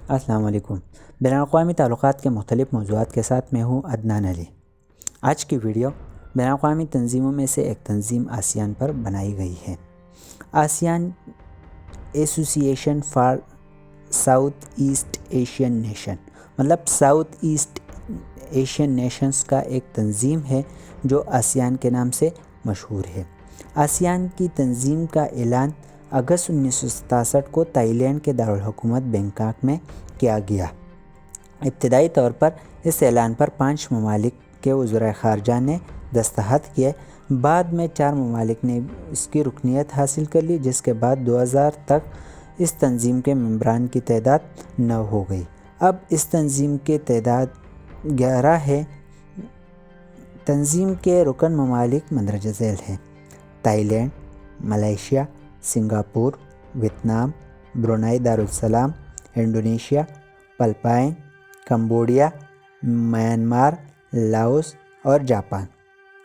السلام علیکم۔ بین الاقوامی تعلقات کے مختلف موضوعات کے ساتھ میں ہوں عدنان علی۔ آج کی ویڈیو بین الاقوامی تنظیموں میں سے ایک تنظیم آسیان پر بنائی گئی ہے۔ آسیان ایسوسی ایشن for south East Asian nation, مطلب ساؤتھ ایسٹ ایشین نیشنز کا ایک تنظیم ہے جو آسیان کے نام سے مشہور ہے۔ آسیان کی تنظیم کا اعلان اگست 1967 کو تائی لینڈ کے دارالحکومت بینکاک میں کیا گیا۔ ابتدائی طور پر اس اعلان پر 5 ممالک کے وزرائے خارجہ نے دستخط کیے، بعد میں 4 ممالک نے اس کی رکنیت حاصل کر لی، جس کے بعد 2000 تک اس تنظیم کے ممبران کی تعداد 9 ہو گئی۔ اب اس تنظیم کی تعداد 11 ہے۔ تنظیم کے رکن ممالک مندرجہ ذیل ہیں: Thailand, Malaysia, Singapore, Vietnam, Brunei Darussalam, Indonesia, Philippines, Cambodia, Myanmar, Laos اور جاپان۔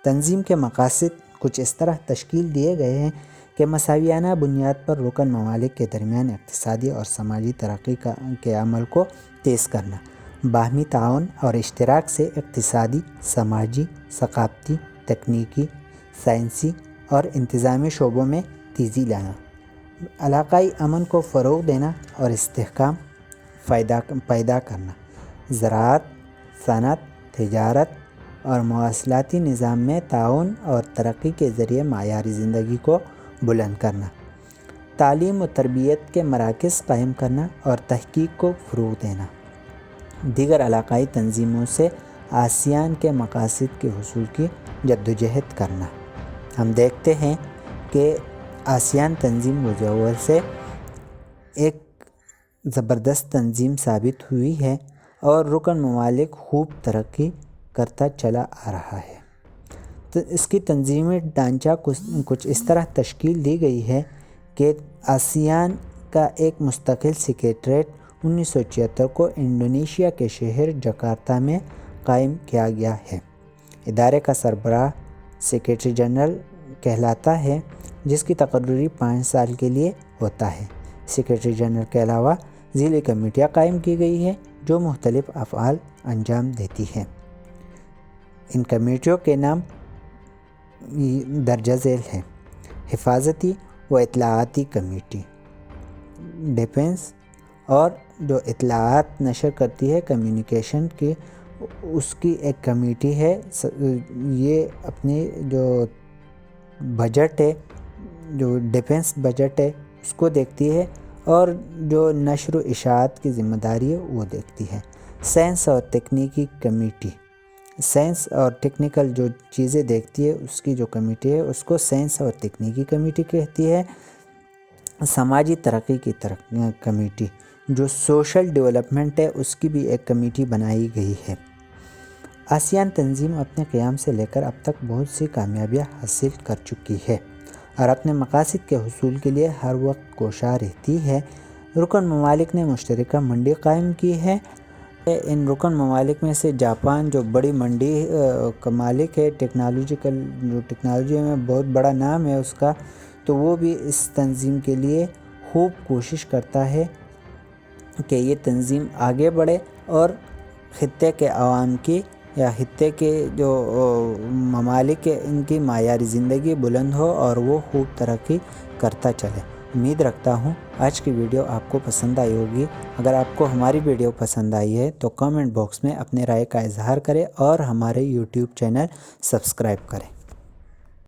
تنظیم کے مقاصد کچھ اس طرح تشکیل دیے گئے ہیں کہ مساویانہ بنیاد پر رکن ممالک کے درمیان اقتصادی اور سماجی ترقی کے عمل کو تیز کرنا، باہمی تعاون اور اشتراک سے اقتصادی، سماجی، ثقافتی، تکنیکی، سائنسی اور انتظامی شعبوں میں تیزی لانا، علاقائی امن کو فروغ دینا اور استحکام پیدا کرنا، زراعت، صنعت، تجارت اور مواصلاتی نظام میں تعاون اور ترقی کے ذریعے معیار زندگی کو بلند کرنا، تعلیم و تربیت کے مراکز قائم کرنا اور تحقیق کو فروغ دینا۔ دیگر علاقائی تنظیموں سے آسیان کے مقاصد کے حصول کی جدوجہد کرنا۔ ہم دیکھتے ہیں کہ آسیان تنظیم روز اول سے ایک زبردست تنظیم ثابت ہوئی ہے اور رکن ممالک خوب ترقی کرتا چلا آ رہا ہے۔ تو اس کی تنظیمی ڈھانچہ کچھ اس طرح تشکیل دی گئی ہے کہ آسیان کا ایک مستقل سیکریٹریٹ 1976 کو انڈونیشیا کے شہر جکارتہ میں قائم کیا گیا ہے۔ ادارے کا سربراہ سیکریٹری جنرل کہلاتا ہے، جس کی تقرری 5 سال کے لیے ہوتا ہے۔ سیکریٹری جنرل کے علاوہ ذیلی کمیٹیاں قائم کی گئی ہیں جو مختلف افعال انجام دیتی ہیں۔ ان کمیٹیوں کے نام درجہ ذیل ہیں: حفاظتی و اطلاعاتی کمیٹی، ڈیفنس، اور جو اطلاعات نشر کرتی ہے کمیونیکیشن کی، اس کی ایک کمیٹی ہے۔ یہ اپنی جو بجٹ ہے، جو ڈیفنس بجٹ ہے، اس کو دیکھتی ہے، اور جو نشر و اشاعت کی ذمہ داری ہے وہ دیکھتی ہے۔ سائنس اور تکنیکی کمیٹی، سائنس اور ٹیکنیکل جو چیزیں دیکھتی ہے اس کی جو کمیٹی ہے اس کو سائنس اور تکنیکی کمیٹی کہتی ہے۔ سماجی ترقی کی کمیٹی، جو سوشل ڈیولپمنٹ ہے، اس کی بھی ایک کمیٹی بنائی گئی ہے۔ آسیان تنظیم اپنے قیام سے لے کر اب تک بہت سی کامیابیاں حاصل کر چکی ہے اور اپنے مقاصد کے حصول کے لیے ہر وقت کوشاں رہتی ہے۔ رکن ممالک نے مشترکہ منڈی قائم کی ہے۔ ان رکن ممالک میں سے جاپان جو بڑی منڈی کا مالک ہے، ٹیکنالوجی میں بہت بڑا نام ہے اس کا، تو وہ بھی اس تنظیم کے لیے خوب کوشش کرتا ہے کہ یہ تنظیم آگے بڑھے اور خطے کے عوام کی یا خطے کے جو ممالک ہیں ان کی معیار زندگی بلند ہو اور وہ خوب ترقی کرتا چلے۔ امید رکھتا ہوں آج کی ویڈیو آپ کو پسند آئی ہوگی۔ اگر آپ کو ہماری ویڈیو پسند آئی ہے تو کامنٹ باکس میں اپنے رائے کا اظہار کریں اور ہمارے یوٹیوب چینل سبسکرائب کریں۔